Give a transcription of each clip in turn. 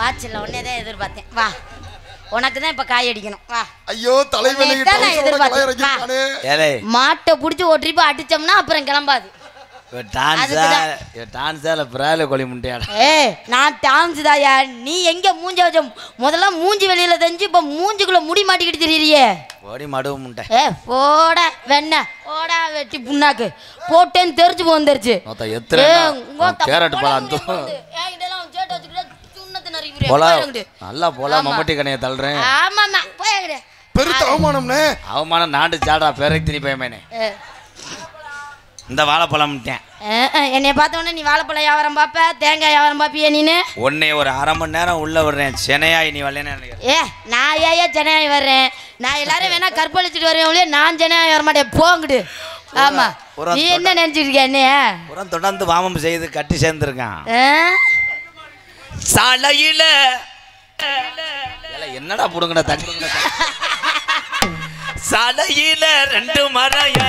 வாட்சில் ஒன்னேதான் எதிர்பார்த்தேன். வா, உனக்கு தான் இப்ப காய் அடிக்கணும். வா. ஐயோ தலைவலி மாட்டை புடிச்சு ஒரு ட்ரிப் அடிச்சோம்னா அப்புறம் கிளம்பாது. நான் டான்ஸ் தாயா. நீ எங்க மூஞ்ச வச்ச? முதல்ல மூஞ்சி வெளியில தெரிஞ்சு இப்ப மூஞ்சுக்குள்ள முடி மாட்டிக்கிட்டு தெரியுறியே. போட வெண்ண போடா வெட்டி புண்ணாக்கு போட்டேன்னு தெரிஞ்சு போந்துருச்சு. அவமானம் நாண்டு சாடா பெருத்தி பயமேனே. இந்த வாழைப்பழம் என்னைய பார்த்தோன்னே நீ வாழைப்பழம் வியாபாரம் பாப்ப, தேங்காய் வியாபாரம் பாப்பிய நீனு. உன்னை ஒரு அரை மணி நேரம் உள்ள விடுறேன். சென்னையாய் நீ வரலன்னு நான் ஏன் சென்னையாய் வர்றேன்? நான் எல்லாரும் வேணா கற்பழிச்சுட்டு வரேன், நான் சென்னையாய் வர மாட்டேன். போங்கிட்டு. ஆமா, நீ என்ன நினைச்சிட்டு இருக்க? என்ன தொடர்ந்து வாமம் செய்து கட்டி சேர்ந்துருக்கான் சாலையில. என்னடா புடுங்கடா தண்ணி சாலையில ரெண்டு மரம்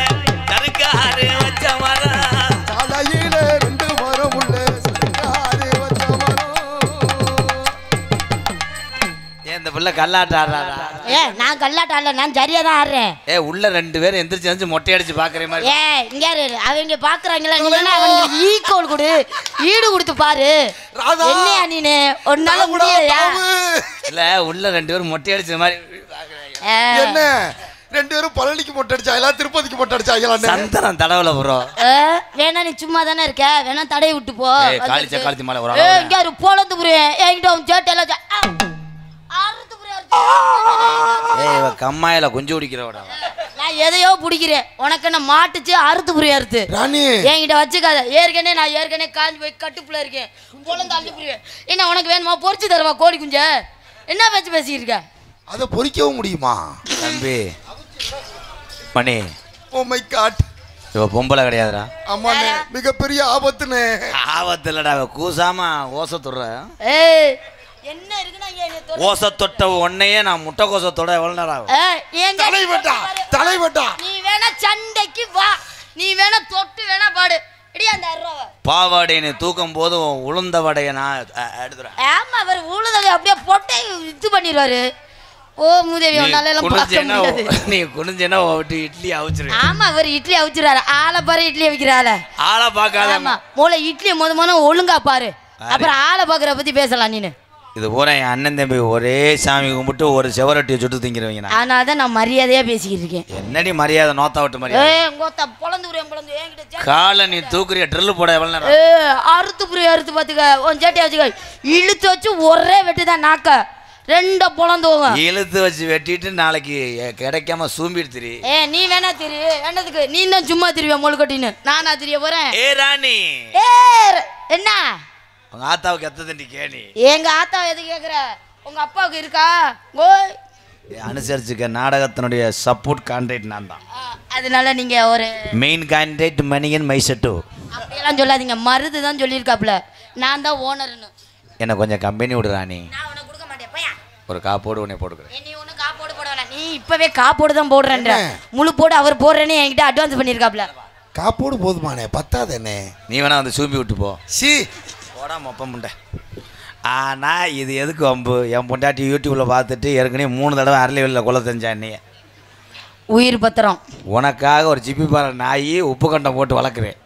தருக்காரு வச்ச மரம். சாலையில ரெண்டு மரம் உள்ள தருக்காரு வச்ச மரம். இந்த பிள்ளை கல்லாட்ட ஆடுறாரா? நான் கல்லாட்ட ஆடல, நான் சரியா தான் ஆடுறேன். உள்ள ரெண்டு பேரும் எந்திரிச்சு வந்து மொட்டை அடிச்சு பாக்குற மாதிரி. இங்க அவங்க பாக்குறாங்களா? அவங்களுக்கு ஈக்குவல் கொடு, ஈடு கொடுத்து பாரு. என்னையா நீனு ஒன்னால முடியலையா? இல்ல உள்ள ரெண்டு பேரும் மொட்டை அடிச்ச மாதிரி. என்ன ரெண்டு பேரும் பழனிக்கு மொட்டை அடிச்சாங்களா, திருப்பதிக்கு மொட்டை அடிச்சாங்களா? சந்தனம் தடவல ப்ரோ. வேணா நீ சும்மா தானே இருக்க, வேணா தடவை விட்டு போ. காலிச்ச மேல ஒரு இங்க போலந்து புரியேன். என்கிட்ட அவன் சேட்டெல்லாம் கம்மாயில கொஞ்சம் குடிக்கிறவட. நான் எதையோ பிடிக்கிறேன், உனக்கு என்ன மாட்டுச்சு அறுத்து புரிய அறுத்து என்கிட்ட வச்சுக்காத. ஏற்கனவே காஞ்சி போய் கட்டுப்புல இருக்கேன். பொழந்து அள்ளி புரிவேன். என்ன உனக்கு வேணுமா? பொறிச்சு தருவா கோழி குஞ்ச. என்ன பேச்சு பேசிட்டு இருக்க? அதை பொறிக்கவும் முடியுமா தம்பி? மணி ஓ மை காட், இவ பொம்பளை கிடையாதுடா. ஆமாண்ணே, மிகப்பெரிய ஆபத்துனே. ஆபத்து இல்லடா, கூசாம ஓசை தொடுற. என்ன இருக்குன்னா ஓசை தொட்ட உன்னையே நான் முட்டை கோசத்தோட எவ்வளவு நேரம்? தலைவட்டா நீ வேணா சண்டைக்கு வா, நீ வேணா தொட்டு வேணா பாடு. பாவாடையை தூக்கும் போது உளுந்த வடைய நான் எடுத்துறேன். ஆமா, அவர் உளுந்தவை அப்படியே போட்டே இது பண்ணிடுவாரு. ஓ மூதேவி, நீ குனிஞ்சேன்னா இட்லி அவிச்சிரு. ஆமா, அவர் இட்லி அவிச்சிருவாரு. ஆளை பாரு, இட்லி அவிக்கிறாரு. ஆளை பார்க்காத. ஆமா, மூளை இட்லி முத ஒழுங்கா பாரு, அப்புறம் ஆளை பாக்குற பத்தி பேசலாம். நீனு இது பூரா என் அண்ணன் தம்பி ஒரே சாமி கும்பிட்டு ஒரு செவரட்டியை சுட்டு திங்கிறவங்க. அதனாலதான் நான் மரியாதையா பேசிக்கிட்டு இருக்கேன். என்னடி மரியாதை? நோத்தா விட்டு மரியாதை. காலை நீ தூக்குறிய ட்ரில் போட எவ்வளவு நேரம்? அறுத்து புரிய அறுத்து பாத்துக்க. உன் சேட்டையை வச்சுக்க, இழுத்து வச்சு ஒரே வெட்டுதான் நாக்க ரெண்ட பொழந்துவோங்க. இழுத்து வச்சு வெட்டிட்டு நாளைக்கு கிடைக்காம சூம்பிட்டு திரி. நீ வேணா திரி, வேண்டதுக்கு நீ தான் சும்மா திரிவிய மொழுக்கட்டின்னு. நானா திரிய போறேன்? ராணி என்ன உங்க ஆத்தாவுக்கு எத்த தண்டி கேணி? எங்க ஆத்தா எது கேக்குற? உங்க அப்பாவுக்கு இருக்கா? அனுசரிச்சுக்க. நாடகத்தினுடைய சப்போர்ட் கான்ட்ராக்ட் நான் தான். அதனால நீங்க ஒரு மெயின் கான்ட்ராக்ட் மணியன் மைசட்டு அப்படியெல்லாம் சொல்லாதீங்க. மருது தான் சொல்லியிருக்காப்ல, நான் தான் ஓனர்னு. என்ன கொஞ்சம் கம்பெனி விடுறானி. நான் உனக்கு கொடுக்க மாட்டேன். போயா, ஒரு காப்போடு உன்னை போட்டுக்கிறேன். நீ ஒன்றும் காப்போடு போடல, நீ இப்பவே காப்போடு தான் போடுறேன்ற. முழு போடு அவர் போடுறேன்னு என்கிட்ட அட்வான்ஸ் பண்ணியிருக்காப்ல. காப்போடு போதுமானே, பத்தாது என்ன? நீ வேணா வந்து சூம்பி விட்டு போ. சி போடா மொப்ப முண்டை. ஆனால் இது எதுக்கு வம்பு? என் பொண்டாட்டி யூடியூப்பில் பார்த்துட்டு ஏற்கனவே 3 தடவை அரளிவெளியில் கொலை தெரிஞ்சா நீ. உயிர் பத்திரம் உனக்காக ஒரு ஜிப்பி பாறை நாய் உப்பு கண்டம் போட்டு வளர்க்குறேன்.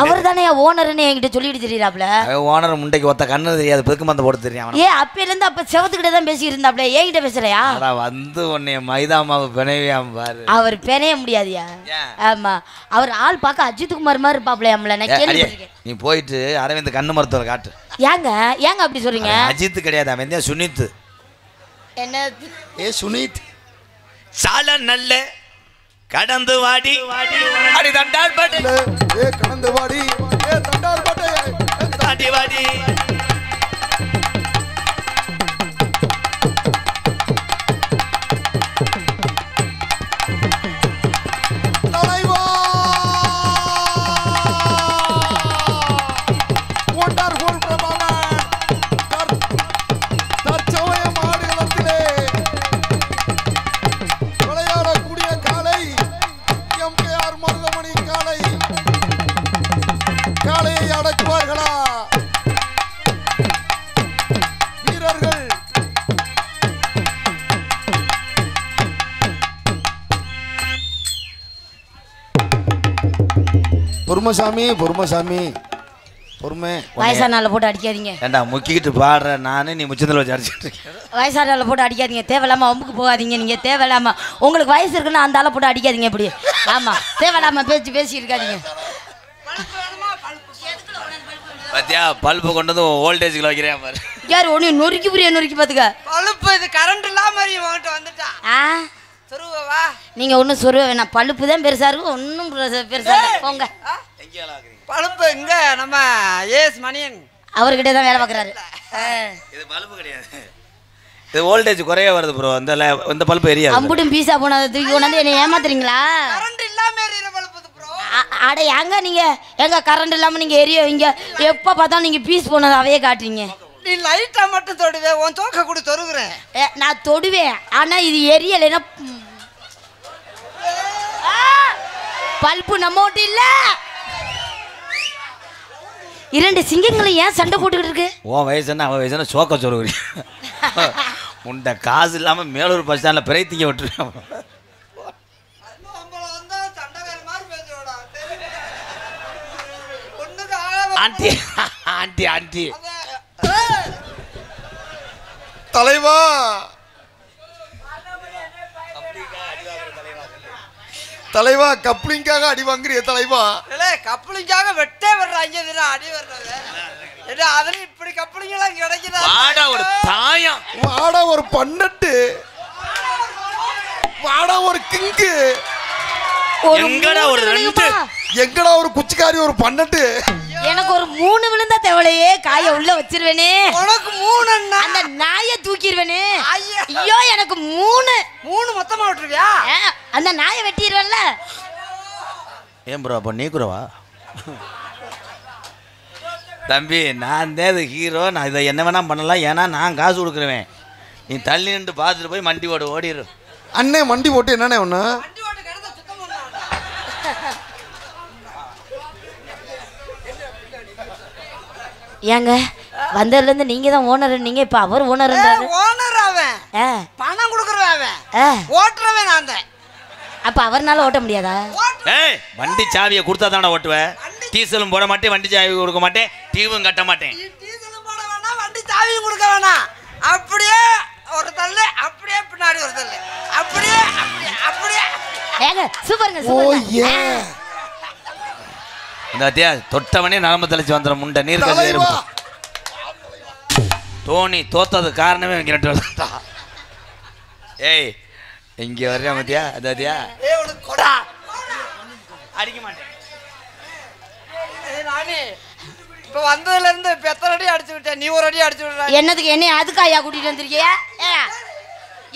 அவர் தானே ஓனர்னு என்கிட்ட சொல்லிட்டு தெரியுறாப்ல. ஓனர் முண்டைக்கு ஒத்த கண்ணு தெரியாது, பெருக்கு மந்த போட்டு தெரியும். அப்பையிலேருந்து அப்போ செவத்துக்கிட்ட தான் பேசிக்கிட்டு இருந்தாப்ல, என்கிட்ட பேசுறியா? வந்து உன்னைய மைதா மாவு பிணைவியாம பாரு. அவர் பிணைய முடியாதியா? ஆமா, அவர் ஆள் பார்க்க அஜித் குமார் மாதிரி இருப்பாப்லையாம்ல. நீ போயிட்டு அரவிந்த் கண்ணு மருத்துவரை காட்டு. ஏங்க அப்படி சொல்றீங்க? அஜித் கிடையாது, அவன் தான் சுனித். என்ன சுனித்? சால நல்ல கடந்து வாடி அடி தண்டால் பாட்டு. கடந்து வாடி தண்டால் பாட்டு வாடி வாடி. தலைவா wonderful பிரபாகரன். பொறுமைசாமி பொறுமைசாமி பொறுமை. வயசானால போட்டு அடிக்காதீங்க. ஏண்டா முக்கிக்கிட்டு பாடுற நானு, நீ முச்சந்தில் வச்சு அடிச்சுட்டு இருக்க. வயசானால போட்டு அடிக்காதீங்க. தேவையில்லாம அம்புக்கு போகாதீங்க. நீங்க தேவையில்லாம உங்களுக்கு வயசு இருக்குன்னா அந்த ஆளை போட்டு அடிக்காதீங்க. இப்படி ஆமா, தேவையில்லாம பேசி இருக்காதீங்க. பாத்தியா, பல்பு கொண்டு வந்து வோல்டேஜ்ல வைக்கிறேன் பாரு. யார் ஒன்று நொறுக்கி பாத்துக்க. பழுப்பு இது கரண்ட் இல்லாம உங்ககிட்ட வந்துட்டா. சொருவா நீங்க ஒன்றும் சொருவ வேணாம். பழுப்பு தான் பெருசா இருக்கும், ஒன்றும் பெருசா இல்லை. போங்க. பழுப்பு இங்க நம்ம ஏஸ் மணியன் அவர்கிட்ட தான் வேலை பார்க்குறாரு. இது பல்பு கிடையாது, இது வோல்டேஜ் குறைய வருது ப்ரோ. இந்த பல்பு எரியாது. அம்புட்டும் பீஸா போனதை தூக்கி கொண்டாந்து என்ன ஏமாத்துறீங்களா? கரண்ட் இல்லாம எரியற பழுப்பு ப்ரோ. அட எங்க நீங்க எங்க கரண்ட் இல்லாம நீங்க எரிய வைங்க. எப்ப பார்த்தாலும் நீங்க பீஸ் போனதை அவையே காட்டுறீங்க. நீ லைட்டா மட்டும் தொடுவே, உன் தோக்க கூட தொடுகிறேன். நான் தொடுவேன், ஆனா இது எரியலைன்னா பல்பு நம்ம ஒட்டு இல்ல. இரண்டு சிங்கங்களும் ஏன் சண்டை போட்டுக்கிட்டு இருக்கு? உன் வயசு என்ன, அவன் வயசு என்ன, சோக்க சொல்லுறீ. உண்ட காசு இல்லாம மேலூர் பஸ் ஸ்டாண்ட்ல பிரைத்திங்க விட்டுருக்கேன். ஆண்டி ஆண்டி ஆண்டி தலைவா தலைவா கப்ளிங்காக அடி வாங்குறிய தலைவா. கப்ளிங்காக வெட்டே வர்றாங்க, அடி வர்றது. அதுல இப்படி கப்ளிங் எல்லாம் கிடைக்குதா? வாடா ஒரு தாயம், வாடா ஒரு பன்னட்டு, வாடா ஒரு கிங்கு, எங்கடா ஒரு ரெண்டு, எங்கடா ஒரு குச்சிக்காரி ஒரு பன்னட்டு. எனக்கு ஒரு 3 விழுந்தா தேவலையே, காய உள்ள வச்சிருவேனே. உனக்கு 3 அந்த நாயை தூக்கிடுவேனே. ஐயோ எனக்கு 3 மொத்தமா விட்டுருவியா? அந்த நாயை வெட்டிடுவேன்ல. ஏன் ப்ரோ அப்போ நீ கூடவா? தம்பி நான் தான் ஹீரோ, நான் இதை என்ன வேணா பண்ணலாம், ஏன்னா நான் காசு கொடுக்குறேன். நீ தள்ளி நின்று பார்த்துட்டு போய் மண்டி ஓடிடு. அண்ணே மண்டி போட்டு என்னண்ணே ஒன்று ஏங்க வந்ததுல இருந்து நீங்க தான் ஓனர், நீங்க இப்ப அவர் ஓனர். ஓனர் அவன், பணம் கொடுக்குறவன், ஓட்டுறவன் நான் தான். அப்ப அவர்னால ஓட்ட முடியாதா? ஏய் வண்டி சாவியை கொடுத்தா தானே ஓட்டுவேன். டீசலும் போட மாட்டேன், வண்டி சாவி கொடுக்க மாட்டேன், டியூவும் கட்ட மாட்டேன். டீசலும் போட வேணாம், வண்டி சாவியும் கொடுக்க வேணாம். அப்படியே ஒரு தள்ளு, அப்படியே பின்னாடி ஒரு தள்ளு, அப்படியே அப்படியே. ஏங்க சூப்பருங்க ஓ சூப்பருங்க. ஏ இந்த அத்தியா தொட்டவனே நரம்பு தெளிச்சு வந்துடும் முண்டை நீர் கசி. தோனி தோத்தது காரணமே இங்கே 2 வருஷம். ஏய் இங்கே வர்றியா மத்தியா அதாத்தியா அடிக்க மாட்டேன். நானே இப்போ வந்ததுல இருந்து எத்தனை அடி அடிச்சு விட்டேன், நீ ஒரு அடி அடிச்சு விடுற. என்னதுக்கு என்ன அதுக்கு ஐயா கூட்டிட்டு வந்திருக்கியா?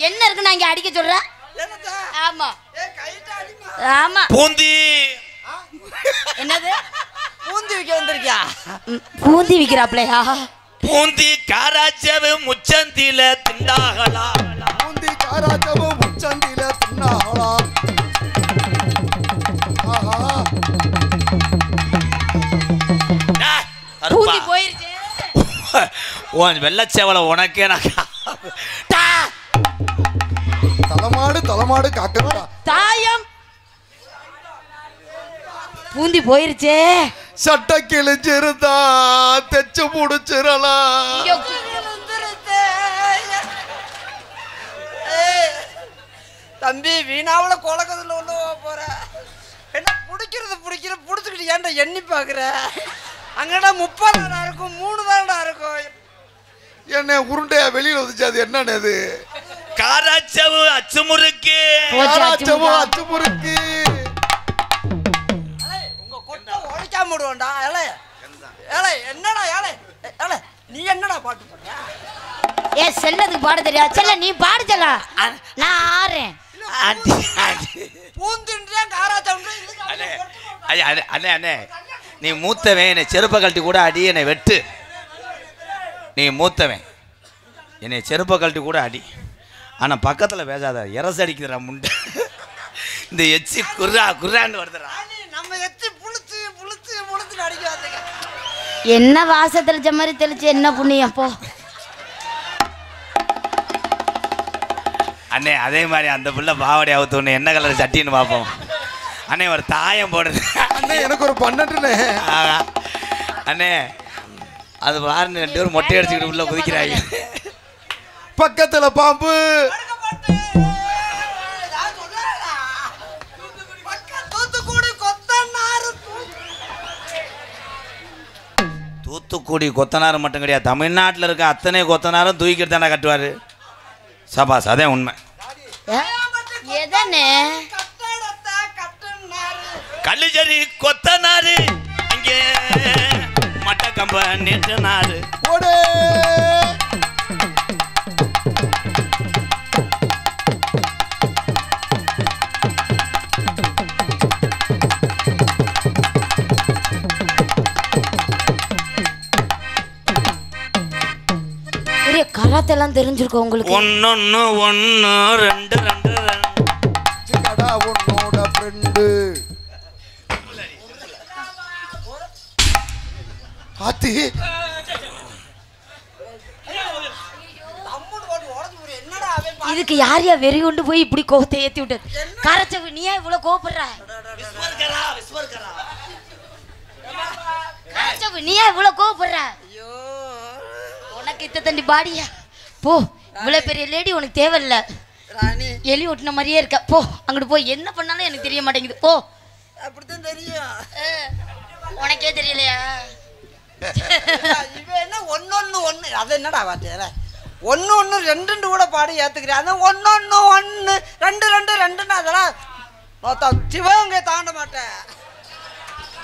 என்ன இருக்கு நான் இங்க அடிக்க சொல்றேன்? ஆமா ஆமா. பூந்தி என்னது பூந்தி விற்க வந்திருக்கியா? பூந்தி விக்கிறாப்லையா? பூந்தி காராச்சவு முச்சந்தில திண்டாகலா, பூந்தி காராச்சவு முச்சந்தில திண்டாகலா. பூந்தி போயிருச்சு. உன் வெள்ளச்சேவலை உனக்கே நான் தலைமாடு காக்கடா தாயம். பூந்தி போயிருச்சே. சட்டை கிழிஞ்சிருந்தா தெச்சு முடிச்சிடலாம். தம்பி வீணாவுல கொலக்கத்துல ஒண்ணு போற என்ன புடிச்சுக்கிட்டு ஏன்டா எண்ணி பாக்குற? அங்கடா 30 தானடா இருக்கும், 3 தானடா இருக்கும். என்ன உருண்டையா வெளியில வந்துச்சு, அது என்னன்னு? அது காராச்சவு அச்சுமுறுக்கு, காராச்சவு அச்சுமுறுக்கு. உங்க கொட்டை உடைக்காம விடுவோம்டா. ஏலே என்னடா ஏலே நீ என்னடா பாட்டு பண்ற? ஏ செல்லதுக்கு பாட தெரியா? செல்ல நீ பாடு செல்ல, நான் ஆடுறேன். பூந்துன்றே காராச்சவுன்றே அண்ணே அண்ணே நீ மூத்தவன், என்னை செருப்பை கழட்டி கூட அடி, என்னை வெட்டு. நீ மூத்தவன், என்னை செருப்பை கழட்டி கூட அடி. ஆனால் பக்கத்தில் பேசாத, இரசு அடிக்குதுடா முண்டை. இந்த எச்சி குர்ரான்னு வருதுடா. நம்ம எச்சி புளிச்சு அடிக்க வந்துங்க. என்ன வாச தெளிச்ச மாதிரி தெளிச்சு என்ன புண்ணியம் போ. அண்ணே அதே மாதிரி அந்த புள்ள பாவடி அவுத்து ஒன்று என்ன கலர் சட்டின்னு பார்ப்போம். அண்ணே ஒரு தாயம் போடுது. அண்ணே எனக்கு ஒரு 12ண்ணே. அண்ணே அது பாருங்க 2 பேரும் மொட்டை அடிச்சுக்கிட்டு உள்ள குதிக்கிறாங்க. பக்கத்துல பாம்பு. தூத்துக்குடி கொத்தனார் மட்டும் கிடையாது, தமிழ்நாட்டில் இருக்க அத்தனை கொத்தனாரும் தூக்கிட்டு தானே கட்டுவார். சபாஸ், அதே உண்மை. கல்லுச்சேரி கொத்தனாரு இங்கே மட்டக்கம்ப நிறுத்தினாரு. கராத்தெல்லாம் தெரிஞ்சிருக்கோம் உங்களுக்கு. 1 1 2 2 கடா உன்னோட ஃப்ரெண்டு. ஆத்தி இதுக்கு யாரையா வெறி கொண்டு போய் இப்படி கோவத்தை ஏத்தி விட்டது? கரச்சவு நீ ஏன் இவ்வளவு கோவப்படுற? கரச்சவு நீ ஏன் இவ்வளவு கோவப்படுற? உனக்கு இத்த தண்டி பாடியா போ. இவ்வளவு பெரிய லேடி உனக்கு தேவையில்ல. எலி ஒட்டின மாதிரியே இருக்க. போ அங்கிட்டு போய் என்ன பண்ணாலும் எனக்கு தெரிய மாட்டேங்குது. போ. அப்படித்தான் தெரியும். உனக்கே தெரியலையா? இவன் என்ன 1 1 1 அது என்னடா வார்த்தை? 1 1 2 2 கூட பாடி ஏத்துக்கிறேன். அதான் 1 1 1 2 2 2ன்னு அதெல்லாம் சிவகங்கை தாண்ட மாட்டேன்.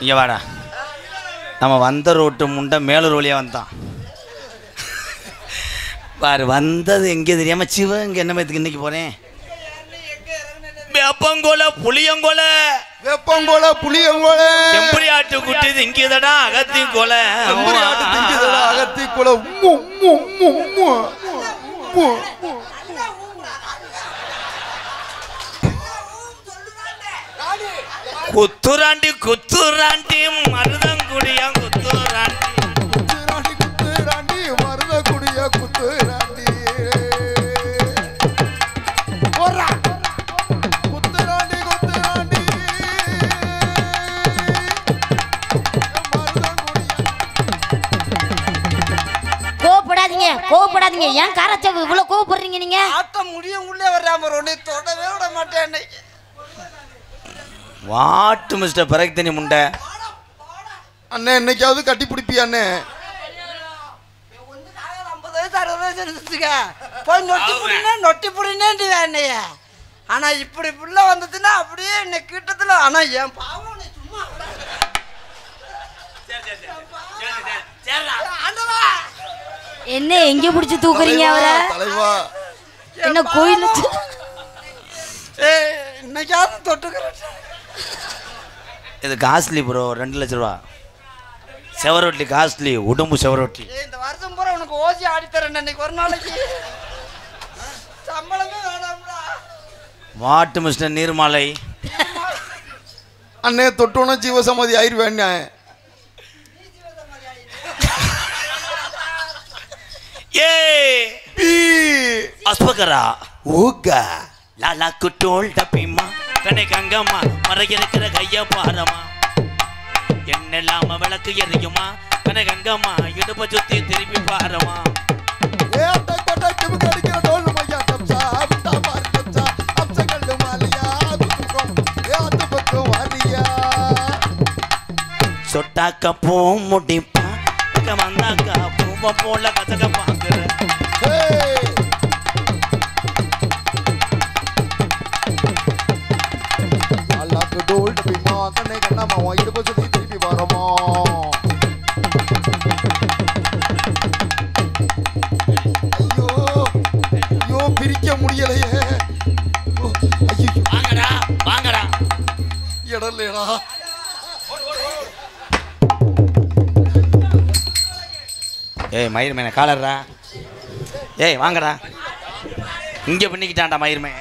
இங்கே வாடா, நம்ம வந்த ரோட்டு முண்டை மேலூர் வழியாக வந்தான் பாரு. வந்தது எங்கே தெரியாம சிவகங்கை என்ன மேத்துக்கு இன்னைக்கு போறேன். வேப்பங்கோல புளியங்கோல, வெப்பங்கோல புளியங்கோல, செம்பரி ஆட்டு குட்டி திங்கிதடா அகத்தி கோல, செம்பரி ஆட்டு திங்கிதடா அகத்தி கோல. குத்துராண்டி குத்துராண்டி மருதங்குடியா குத்துராண்டி, குத்துராண்டி குத்துராண்டி மருதங்குடியா குத்துராண்டி. குத்துராண்டி குத்துராண்டி கோவப்படாதீங்க கோவப்படாதீங்க. ஏன் கரச்சவு இவ்வளவு கோவப்படுறீங்க நீங்க? ஆட்டம் முடியும் உள்ளே வர்றாம உன்னை தொடவே விட மாட்டேன். வாட்டு மிஸ்டர் பிறகு தண்ணி முண்டை. அண்ணே என்னைக்காவது கட்டி பிடிப்பியா அண்ணே? 50 வயசு 60 வயசு இருந்துச்சுக்க போய் நொட்டி புடினேன்டி வேண்டைய. ஆனா இப்படி புள்ள வந்ததுன்னா அப்படியே என்னை கிட்டத்துல. ஆனா என் பாவம் நீ சும்மா என்ன எங்க பிடிச்சு தூக்குறீங்க அவரை? தலைவா என்ன கோயில் இன்னைக்காவது தொட்டுக்கிறேன். இது காஸ்ட்லி ப்ரோ, 2 லட்ச ரூபா செவரொட்டி. காஸ்ட்லி உடம்பு செவரொட்டி. இந்த வருஷம் பூரா உனக்கு ஓசி ஆடித்தரேன். இன்னைக்கு ஒரு நாளைக்கு சம்பளமே வேணாம்டா. வாட்டு மிஸ்டர் நீர்மாலை. அண்ணே தொட்டோன்னா ஜீவசமாதி ஆயிடுவேன். ஏ அஸ்பகரா ஊகா லாலா குட்டோல் டப்பிமா கனை கங்கம்மா மறையிருக்கிற கைய பாரமா என்னெல்லாம விளக்கு எரியுமா கனை கங்கம்மா இடுப்ப சுத்தி திருப்பி பாரமா. சொட்டாக்க பூ முடிப்பா வந்தாக்கா பூவ போல கசக பாக்குற. திருப்பி வரமா. ஐயோ ஐயோ பிரிக்க முடியலையே. வாங்கடா வாங்கடா இடம் இல்லையடா. ஏய் மயிர் மேன காலர்ரா. ஏய் வாங்கடா. இங்கே பண்ணிக்கிட்டான்டா மயிர் மே.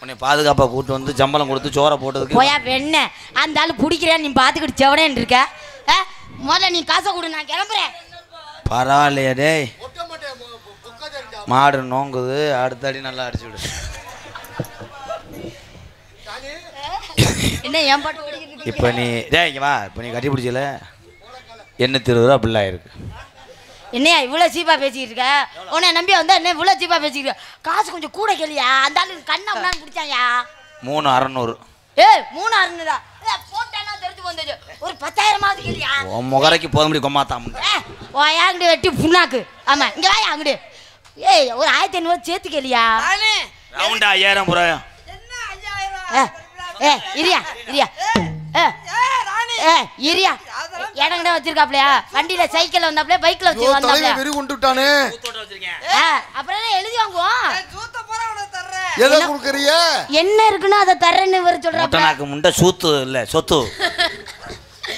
உன்னை பாதுகாப்பாக கூட்டு வந்து ஜம்பளம் கொடுத்து சோறை போட்டதுக்கு போயா வெண்ண அந்த ஆள் பிடிக்கிறேன். நீ பார்த்துக்கிட்டு செவனேன்னு இருக்க. முதல்ல நீ காசை கொடு, நான் கிளம்புறேன். பரவாயில்லையா டேய், மாடு நோங்குது, அடுத்த அடி நல்லா அடிச்சு விடு. என்ன என் பாட்டு ஓடிக்கிட்டு இப்போ நீ இங்கே வா, இப்போ நீ கட்டி பிடிச்சல என்ன 20 ரூபா பில்லா இருக்கு. என்னையா இவ்வளோ சீப்பா பேசிக்கிட்டு இருக்க? உன்னை நம்பி வந்தா என்ன இவ்வளோ சீப்பா பேசிக்கிட்டு இருக்க? காசு கொஞ்சம் கூட கேளியா? அந்த ஆளு கண்ணா முன்னாடி பிடிச்சாயா? 3600. ஏய் 3600 போட்டானா தெரிஞ்சு வந்துச்சு. ஒரு 10,000 கேளியா? உன் முகரைக்கு போத முடியும் கொம்மாத்தாம். ஓயாங்கடி வெட்டி புண்ணாக்கு. ஆமா இங்க வாயா அங்கடி. ஏய் ஒரு 1500 சேர்த்து கேளியா? ரவுண்டா 5000 ரூபாய். என்ன 5000? இரியா இரியா இரியா இடங்கடா வச்சிருக்காப்லையா? வண்டியில சைக்கிள்ல வந்தாப்ல பைக்ல வச்சு வந்தாப்ல வெறி கொண்டு விட்டானே. அப்புறம் என்ன எழுதி வாங்குவோம்? சூத்த போற உனக்கு தர்றேன். எதை கொடுக்கறிய? என்ன இருக்குன்னு அதை தர்றேன்னு இவர் சொல்றாப்ல. முட்டனாக்கு முண்டை சூத்து இல்ல சொத்து.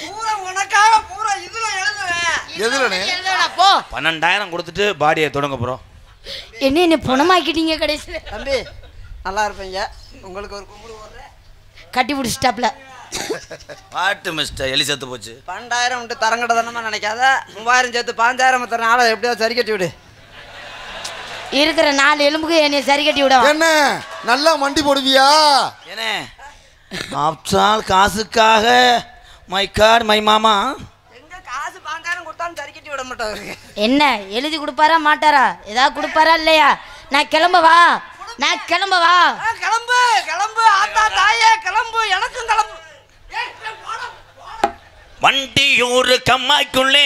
பூரா உனக்காக பூரா இதுல எழுதுறேன். எதுலனே? எழுதுடா போ. 12,000 கொடுத்துட்டு பாடியை தொடங்க போறோம். என்ன பணமாக்கிட்டீங்க கடைசியில? தம்பி நல்லா இருப்பீங்க. உங்களுக்கு ஒரு கும்பிடு போடுறேன். கட்டி பிடிச்சிட்டாப்ல. பாட்டு மிஸ்டர் எலி செத்து போச்சு. 12,000 விட்டு தரங்கட தானமா நினைக்காத. 3000 சேர்த்து 5,000 தரேன். ஆளை எப்படியாவது சரி கட்டி விடு. இருக்கிற 4 எலும்புக்கு என்னைய சரி கட்டி விடும். என்ன நல்லா மண்டி போடுவியா? ஏனே ஆப்டால் காசுக்காக மை கார்டு மை மாமா. எங்க காசு 5,000 கொடுத்தாலும் சரி கட்டி விட மாட்டாரு. என்ன எழுதி கொடுப்பாரா மாட்டாரா? ஏதாவது கொடுப்பாரா இல்லையா? நான் கிளம்பவா? கிளம்பு கிளம்பு ஆத்தா தாயே கிளம்பு. எனக்கும் கிளம்பு. வண்டியூர் கம்மாய்க்குள்ளே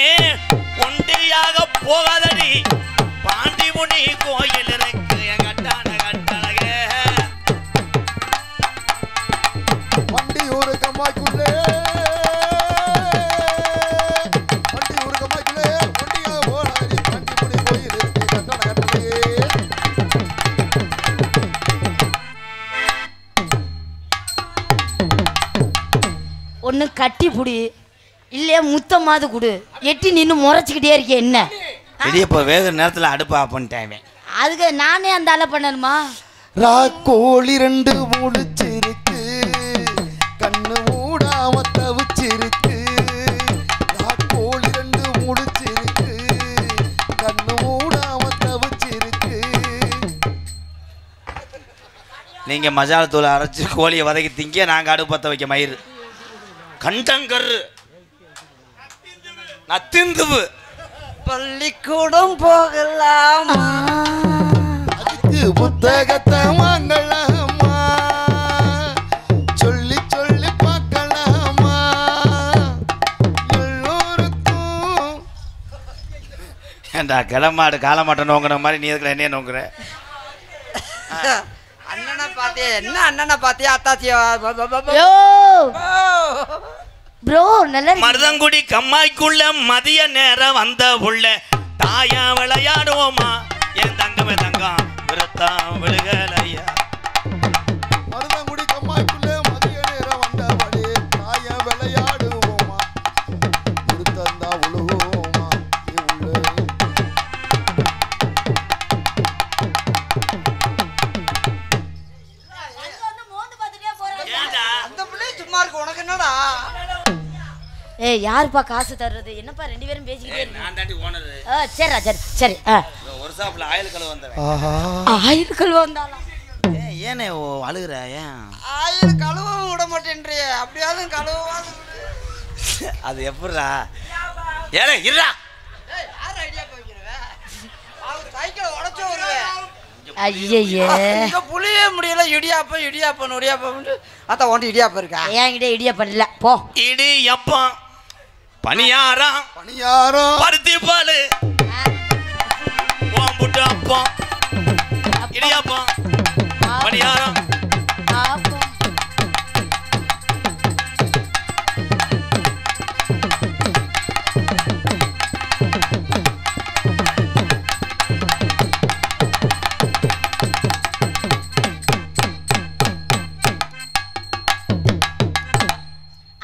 ஒண்டியாக போகாதடி. பாண்டிமுனி கோயில் இருக்கு கட்டான கட்டழகே. வண்டியூர் கம்மாய்க்குள்ளே ஒண்டியாக போகாதடி. பாண்டிமுனி கோயில் இருக்கு கட்டான கட்டழகே. ஒன்று கட்டி புடி இல்லையா முத்தமாவது கொடு. எட்டி நின்று முறைச்சிக்கிட்டே இருக்கே என்ன? இடியப்போ வேக நேரத்தில் அடுப்பு ஆஃப் பண்ணிட்டேன். அதுக்கு நானே அந்த ஆளை பண்ணணுமா? ராக்கோழி 2 முழிச்சிருக்கு, கண்ணு மூடாம தவிச்சிருக்கு. ராக்கோழி 2 முழிச்சிருக்கு, கண்ணு மூடாம தவிச்சிருக்கு. நீங்க மசாலா தூளை அரைச்சி கோழியை வதக்கி திங்க, நாங்கள் அடுப்பு பற்ற வைக்க மயிறு கண்டங்கர் நத்திந்துவு. பள்ளிக்கூடம் போகலாமா? அதுக்கு புத்தகத்தை வாங்கலாமா? சொல்லி சொல்லி பார்க்கலாமா? எல்லோருக்கும் ஏண்டா கிளமாடு காலமாட்டை நோங்குற மாதிரி நீ எதுக்குல என்னைய நோங்குற? அண்ணனை பாத்தியா? என்ன அண்ணனை பாத்தியா? அத்தாச்சியா ப்ரோ நல்ல மருதங்குடி கம்மாய்க்குள்ள மதிய நேரம் வந்த உள்ள தாயா விளையாடுவோமா? என் தங்கமே தங்கம் விருத்தம் விழுகலையா. மருதங்குடி கம்மாய்க்குள்ளே மதிய நேரம் வந்தவளே தாய விளையாடுவோமா? கொடுத்தந்தா உழுவோமா? அந்த பிள்ளை சும்மா இருக்கு. உனக்கு என்னடா? ஏய் யாருப்பா காசு தர்றது? என்னப்பா 2 பேரும் பேசிக்கிட்டே நான் தாண்டி ஓனர். சரிடா சரி சரி. ஒரு சாப்பில் ஆயில் கழுவ வந்தவன். ஆயிரம் கழுவ வந்தாலாம். ஏனே அழுகுற? ஏன் ஆயிரம் கழுவவும் விட மாட்டேன்றிய. அப்படியாவது கழுவாது. அது எப்படிடா? ஏனே இருடா. யார் ஐடியா போய்க்கிறவன்? அவர் சைக்கிளை உடச்சு வருவேன். ஐயே இங்க புளியே முடியல. இடியாப்பம் இடியாப்பம் இடியாப்பம். அத்தா ஒன்று இடியாப்பம் இருக்கா? என்கிட்ட இடியாப்பம் இல்ல போ. இடியப்பம் பனியாரம் பணியாரம் பருத்தி பாலு ஓம்புட்டு அப்பம் இடியப்பம் பனியாரம்.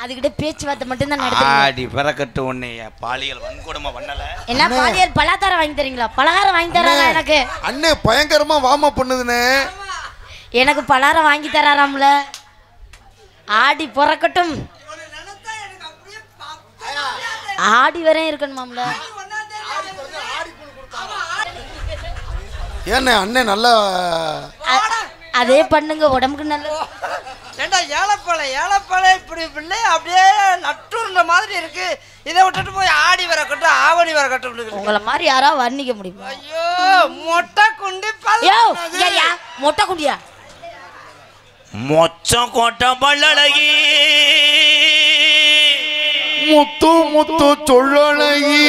அதுகிட்ட பேச்சுவார்த்தை மட்டும் தான் நடத்துறீங்க. ஆடி பிறக்கட்டு உன்னைய பாலியல் வன்கொடுமை பண்ணல. என்ன பாலியல் பலாத்தாரம் வாங்கி தரீங்களா? பலகாரம் வாங்கி தராரா எனக்கு? அண்ணே பயங்கரமா வார்ம் பண்ணுதுனே. எனக்கு பலகாரம் வாங்கி தராராம்ல. ஆடி பிறக்கட்டும் ஆடி வரையும் இருக்கணுமாம்ல. ஏண்ணே அண்ணே நல்லா அதே பண்ணுங்க உடம்புக்கு நல்லது. ஏண்டா ஏழப்பழம் இப்படி பிள்ளை அப்படியே நட்டுருந்த மாதிரி இருக்கு. இதை விட்டுட்டு போய் ஆடி வர கட்டும் ஆவணி வர கட்டும். உங்களை மாதிரி யாரா வர்ணிக்க முடியுமா? ஐயோ மொட்டை குண்டி மொட்டை குண்டியா மொச்சம் கோட்டை பல்லழகி முத்து முத்து சொல்லழகி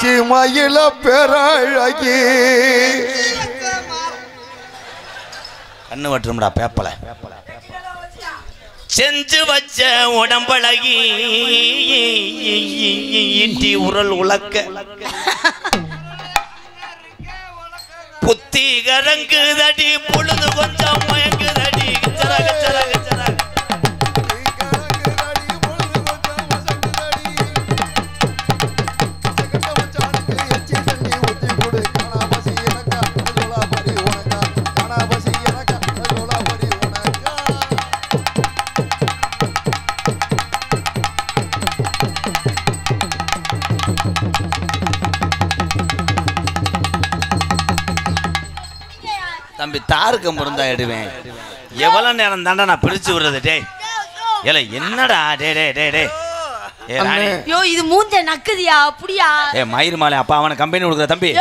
சிமையில பெறழகி கண்ணு வட்டும்டா பேப்பல செஞ்சு வச்ச உடம்பழகி ஈட்டி உரல் உலக்க புத்தி கரங்குதடி பொழுது கொஞ்சம் மயங்குதடி சரக சரக சரக தம்பி தாருக்கு முருந்தா எடுவேன். எவ்வளவு நேரம் தாண்டா நான் பிரிச்சு விடுறது? டே ஏல என்னடா டே டே டே டே யோ இது மூஞ்ச நக்குதியா அப்படியா? மயிர் மாலை அப்பா அவனை கம்பெனி கொடுக்குற தம்பி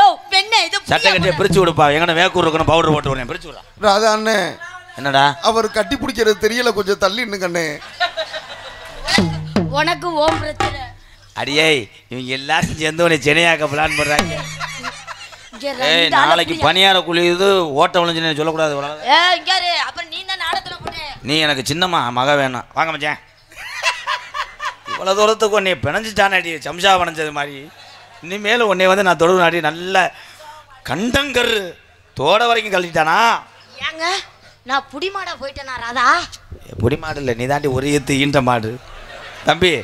சட்டை கட்டிய பிரிச்சு விடுப்பா. எங்கன வேக்கூர் இருக்கணும் பவுடர் போட்டு விடுறேன் பிரிச்சு விடுறா. ராதா அண்ணே என்னடா அவர் கட்டி பிடிக்கிறது தெரியல, கொஞ்சம் தள்ளி நின்னுங்கண்ணே. உனக்கு ஓம் பிரச்சனை. அடியே இவங்க எல்லாரும் சேர்ந்து உன்னை சென்னையாக்க பிளான் பண்றாங்க. நாளைக்கு பணியார குளியுது ஓட்ட விழுந்துன்னு சொல்லக்கூடாது. நீ எனக்கு சின்னம்மா மக வேணும். வாங்க மச்சான். இவ்வளவு தூரத்துக்கு உன்னை பிணைஞ்சிட்டானடி சம்சா பிணைஞ்சது மாதிரி. இனிமேல் உன்னை வந்து நான் தொடுவு நாடி நல்ல கண்டங்கர் தோட வரைக்கும் கழட்டிட்டானா? ஏங்க நான் புடி மாடா போயிட்டேனா ராதா? புடி மாடு இல்லை, நீ தாண்டி ஒரு ஈத்து ஈன்ற மாடு. தம்பி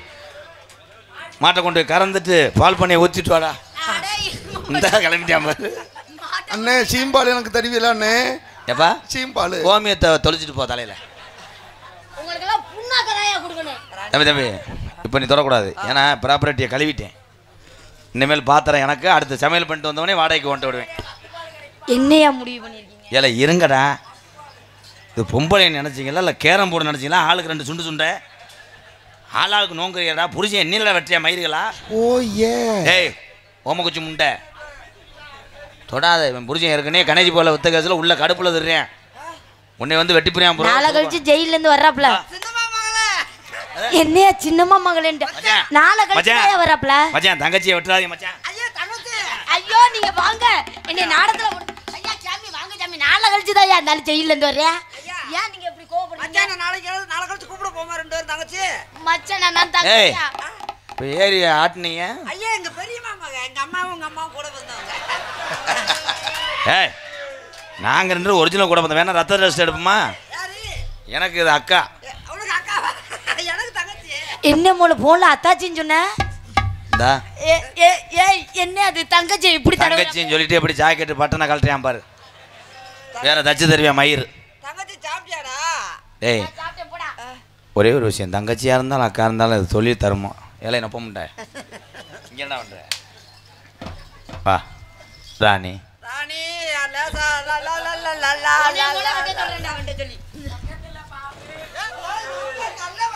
மாட்டை கொண்டு கறந்துட்டு பால் பண்ணி ஊற்றிட்டு வாடா. இந்த கிளம்பிட்டான் பாரு. அண்ணே சீம்பால் எனக்கு தருவீல அண்ணே? எப்பா சீம்பால் கோமியத்தை தொலைச்சிட்டு போ தலையில. தம்பி தம்பி இப்போ நீ தொடக்கூடாது, ஏன்னா ப்ராப்பர்ட்டியை கழுவிட்டேன். இனிமேல் பாத்திரம் எனக்கு. அடுத்து சமையல் பண்ணிட்டு வந்தவொடனே வாடகைக்கு கொண்டு விடுவேன். என்னையா முடிவு பண்ணிருக்கீங்க? ஏல இருங்கடா, இது பொம்பளை நினைச்சிங்களா இல்லை கேரம் போர்டு நினைச்சிங்களா? ஆளுக்கு 2 சுண்டு சுண்டை ஆளாளுக்கு நோங்குறியடா. புருஷன் என்னில வெற்றியா மயிருகளா? ஓ ஏ ஏய் ஓம குச்சி முண்டை தொடாத. இவன் புருஷன் ஏற்கனவே கணேஜி போல வித்த கேஸில் உள்ள கடுப்புல தர்றேன். உன்னை வந்து வெட்டி புரியாம போற. நாளை கழிச்சு ஜெயில இருந்து வர்றாப்ல. என்னையா சின்னம்மா மகளேன்ட்டு நாளை கழிச்சு வர்றாப்ல. மச்சான் தங்கச்சியை வெட்டுறாதீங்க மச்சான். ஐயோ நீங்க வாங்க என்னை நாடத்துல. ஐயா சாமி வாங்க சாமி, நாளை கழிச்சு தான் இருந்தாலும் ஜெயில இருந்து வர்றேன். ஏன் நீங்க இப்படி கோவப்படுறீங்க? நாளை கழிச்சு கூப்பிட போமா 2 பேரும் தங்கச்சி. மச்சான் நான் தங்கச்சியா? இப்போ ஏறி ஆட்டினீங்க. ஐயா எங்க பெரியம்மா மக, எங்க அம்மாவும் உங்க அம்மாவும் கூட வந்தாங்க. ஏய் நாங்கள் 2 ஒரிஜினல் கூட வந்தோம். வேணா ரத்த டெஸ்ட் எடுப்போமா? எனக்கு இது அக்கா. அவனுக்கு அக்கா, எனக்கு தங்கச்சி. என்ன மூல போன்ல அத்தாச்சின்னு சொன்ன? இந்தா ஏய் என்ன அது தங்கச்சி இப்படி தங்கச்சின்னு சொல்லிட்டு எப்படி ஜாக்கெட்டு பட்டனை கழட்டுறான் பாரு. வேற தச்சு தருவியா மயிர்? தங்கச்சி சாப்பிட்டியாடா? ஏய் ஒரே ஒரு விஷயம், தங்கச்சியாக இருந்தாலும் அக்கா இருந்தாலும் அது சொல்லி தருமோ. ஏழை நொப்ப முட்டை இங்கே என்ன பண்ணுற? வா ராணி. ராணி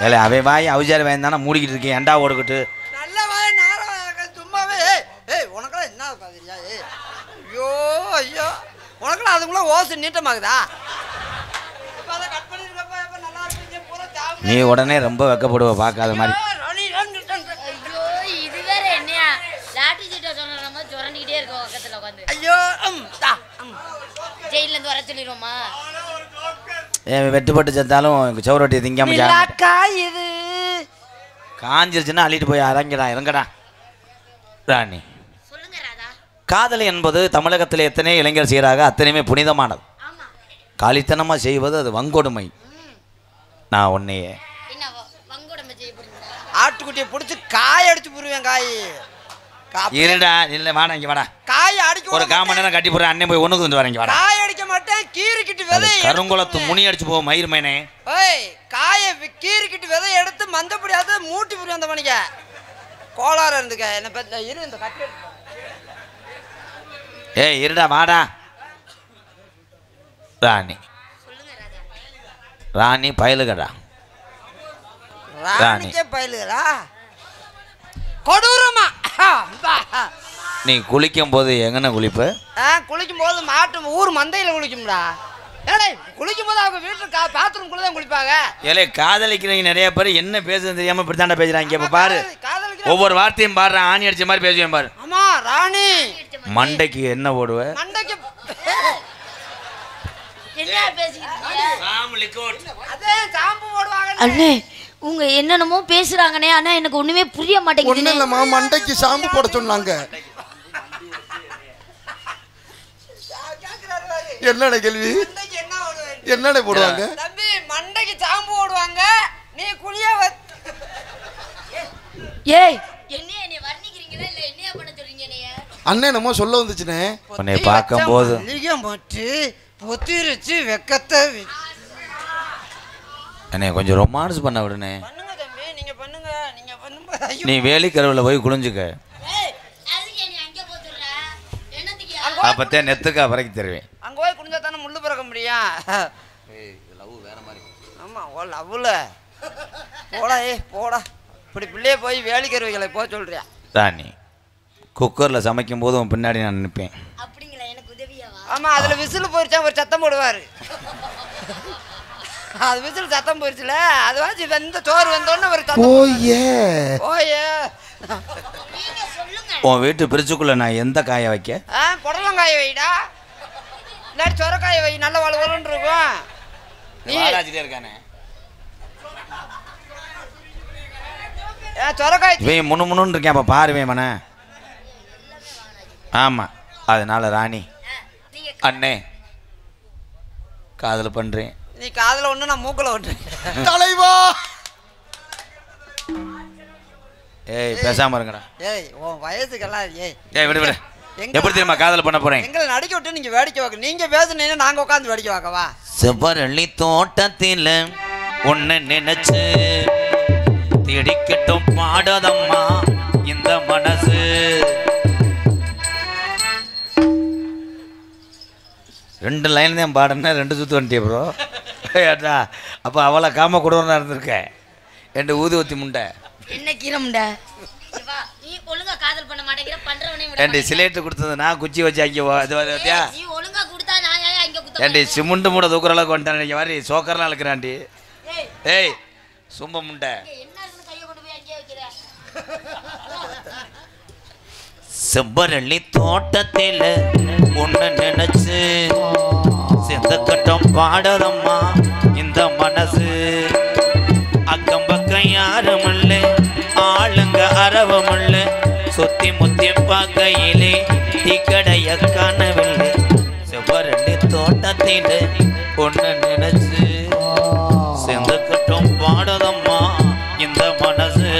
ஏழை அவை வாய் அவிஜாரி வாய் தானே மூடிக்கிட்டு இருக்கேன். ஏண்டா ஓடுக்கிட்டு நல்ல வாய் நேரம் சும்மாவே. ஏய் உனக்கெல்லாம் என்ன பாக்குறியா? ஐயோ ஐயோ உனக்கெல்லாம் அதுக்குள்ள ஓசை நீட்டமாகுதா? நீ உடனே ரொம்ப வெக்கப்படுவ பார்க்காத மாதிரி. இது வேற என்னையா லாட்டி சீட்டை சொன்ன மாதிரி சுரண்டிக்கிட்டே இருக்கோம் பக்கத்துல உட்காந்து. ஐயோ ஜெயில இருந்து வர சொல்லிடுவோமா? வெட்டுப்பட்டு செத்தாலும் சௌரொட்டியை திங்காம இது காஞ்சிருச்சுன்னா அள்ளிட்டு போய் இறங்கடா. ராணி சொல்லுங்க ராதா. காதல் என்பது தமிழகத்தில் எத்தனை இளைஞர் செய்கிறாங்க, அத்தனையுமே புனிதமானது. காலித்தனமாக செய்வது அது வங்கொடுமை. நான் உன்னையே ஆட்டுக்குட்டியை பிடிச்சி காய் அடிச்சு போடுவேன். காய் இருடா இல்லை வாடா இங்கே வாடா. காய் அடிக்க ஒரு 1/4 மணி நேரம் கட்டி போடுறேன். அண்ணன் போய் ஒண்ணுக்கு வந்து வரேங்க வாடா. காய் அடிக்க மாட்டேன், கீறிக்கிட்டு விதை கருங்குளத்து முனி அடிச்சு போவோம் மயிர் மேனே. ஏய் காயை கீறிக்கிட்டு விதை எடுத்து மந்தப்படியாவது மூட்டி புரியும். அந்த மணிக்க கோளாறு இருந்துக்க என்ன இரு இந்த கட்டி. ஏய் இருடா வாடா. ராணி ராணி பயலுகடா. ராணிக்கே பயலுகளா கொடூரமா. நீ குளிக்கும் போது எங்கன குளிப்ப? குளிக்கும் போது மாட்டு ஊர் மந்தையில குளிக்கும்டா. ஏடே குளிக்கும் போது அவங்க வீட்டுல பாத்ரூம்குள்ள தான் குளிப்பாங்க. ஏலே காதலிக்கிறவங்க நிறைய பேர் என்ன பேசுறது தெரியாம இப்படித்தாண்டா பேசுறாங்க. இப்ப பாரு ஒவ்வொரு வார்த்தையும் பாரு, ஆணி அடிச்ச மாதிரி பேசுவேன் பாரு. ஆமா ராணி. மண்டைக்கு என்ன போடுவ? மண்டைக்கு என்ன பேசிக்கிட்டு அதே சாம்பு போடுவாங்க. அண்ணே உங்க என்னென்னமோ பேசுறாங்கண்ணே. ஆனா எனக்கு ஒண்ணுமே புரிய மாட்டேங்குது. ஒண்ணு இல்லம்மா, மண்டைக்கு ஷாம்பு போட சொன்னாங்க. என்னடா கேள்வி? என்னடா போடுவாங்க? தம்பி மண்டைக்கு சாம்பு போடுவாங்க, நீ குளிய ஏய் என்னைய நீ வர்ணிக்கிறீங்களா இல்ல என்னைய பண்ண சொல்றீங்க நீங்க? அண்ணே நம்ம சொல்ல வந்துச்சுனே. உன்னை பார்க்கும்போது லிகம் போட்டு பொத்திருச்சு வெக்கத்தை. என்னை கொஞ்சம் ரொமான்ஸ் பண்ண விடுனே. பண்ணுங்க தம்பி, நீங்க பண்ணுங்க. நீங்க பண்ணும்போது நீ வேலிக்கருவில் போய் குளிஞ்சுக்க. ஏய் அதுக்கு நீ அங்க போத்துற என்னத்துக்கு? அப்பத்தே நெத்துக்கா வரைக்கும் தருவேன். அங்க போய் குளிஞ்சா தானே முள்ளு பிறக்க முடியும். லவ் வேற மாதிரி. ஆமா ஓ லவ்ல போடா. போடா இப்படி பிள்ளைய போய் வேலிக்கருவிகளை போக சொல்றியா? ராணி குக்கரில் சமைக்கும் போது உன் பின்னாடி நான் நினைப்பேன். அப்படிங்களா? எனக்கு உதவியாவா? ஆமா அதுல விசில் போயிருச்சா ஒரு சத்தம் போடுவாரு. அது விசில் சத்தம் போயிருச்சுல, அது வாச்சு வெந்த சோறு வந்தோன்னு ஒரு சத்தம். ஓயே ஓயே நீங்க சொல்லுங்க. உன் வீட்டு பிரிச்சுக்குள்ள நான் எந்த காய வைக்க? புடலங்காய வைடா, இல்லாட்டி சொரக்காய வை, நல்ல வலுவலுன்னு இருக்கும். நீ இருக்கானே சொரக்காய் இவன் முன்னு இருக்கேன். அப்போ பாருவேன் மன. ஆமாம் அதனால ராணி அண்ணே காதல் பண்ணுறேன். நீ காதுல ஒண்ணு நான் மூக்குல ஒண்ணு. தலைவா ஏய் பேசாம இருங்கடா. ஏய் உன் வயசுக்கெல்லாம் ஏய் விடு விடு. எப்படி தெரியுமா காதல் பண்ண போறேன்? எங்களை நடிக்க விட்டு நீங்க வேடிக்கை வாக்க. நீங்க பேசுனீங்கன்னா நாங்க உட்காந்து வேடிக்கை வாக்கவா? செவ்வரளி தோட்டத்தில் ஒன்னு நினைச்சு திடிக்கட்டும் பாடதம்மா இந்த மனசு. ரெண்டு லைன் தான் பாடுனா 2 சுத்து வந்துட்டே ப்ரோ. ஏட்டா அப்போ அவளை காம கொடுவனா இருந்திருக்கேன். என் ஊதி முண்டை என்ன கீரமுண்டா? நீ ஒழுங்கா காதல் பண்ண மாட்டேங்கிற, பண்றவனே விட ஏண்டி சிலேட்டு கொடுத்தது நான் குச்சி வச்சு அங்கே மாட்டேன். நீ ஒழுங்கா கொடுத்தா நான் ஏன் அங்க குத்த? ஏண்டி சிமுண்டு மூட தூக்குற அளவுக்கு வந்துட்டேன். நீங்கள் மாதிரி சோக்கர்லாம் இழுக்கிறாண்டி. ஏய் ஏய் சும்ப முண்டை என்ன இருக்குன்னு கையை கொண்டு போய் அங்கே வைக்கிற? செவ்வரளி தோட்டத்தில் ஒன்று நினைச்சு சிந்த கட்டம் பாடதம்மா இந்த மனசு. அக்கம் பக்கம் யாரும் இல்லை, ஆளுங்க அரவம் இல்லை, சுத்தி முத்தி பார்க்கையிலே டீக்கடைய காணவில்லை. செவ்வரளி தோட்டத்தில் ஒன்று நினைச்சு சிந்த கட்டம் பாடதம்மா இந்த மனசு.